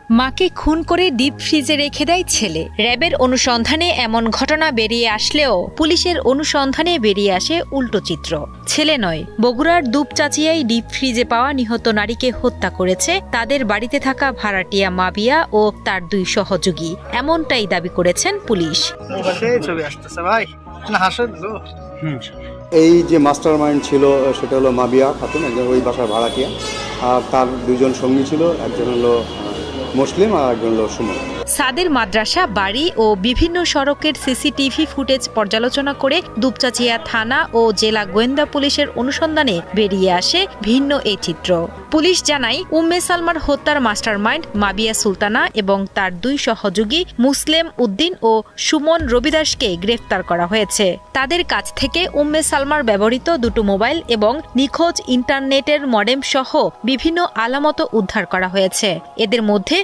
মাকে খুন করে ডিপ ফ্রিজে রেখে দেয় ছেলে। র্যাবের অনুসন্ধানে এমন ঘটনা বেরিয়ে আসলেও পুলিশের অনুসন্ধানে বেরিয়ে আসে উল্টো চিত্র। ছেলে নয়, বগুড়ার দুপচাঁচিয়ায় ডিপ ফ্রিজে পাওয়া নিহত নারীকে হত্যা করেছে তাদের বাড়িতে থাকা ভাড়াটিয়া মাবিয়া ও তার 2 সহযোগী, এমনটাই দাবি করেছেন পুলিশ। এই যে মাস্টার মাইন্ড ছিল সেটা হলো মাবিয়া খাতুন, একজন ওই বাসার ভাড়াটিয়া, আর তার 2 জন সঙ্গী ছিল, একজন হলো মুসলিম আর একজন হলো সুমন। সাদের মাদ্রাসা, বাড়ি ও বিভিন্ন সড়কের সিসিটিভি ফুটেজ পর্যালোচনা করে দুপচাঁচিয়া থানা ও জেলা গোয়েন্দা পুলিশের অনুসন্ধানে বেরিয়ে আসে ভিন্ন এই চিত্র। পুলিশ জানায়, উম্মে সালমার হত্যার মাস্টারমাইন্ড মাবিয়া সুলতানা এবং তার 2 সহযোগী মুসলিম উদ্দিন ও সুমন রবিদাসকে গ্রেফতার করা হয়েছে। তাদের কাছ থেকে উম্মে সালমার ব্যবহৃত 2টো মোবাইল এবং নিখোঁজ ইন্টারনেটের মডেম সহ বিভিন্ন আলামত উদ্ধার করা হয়েছে। এদের মধ্যে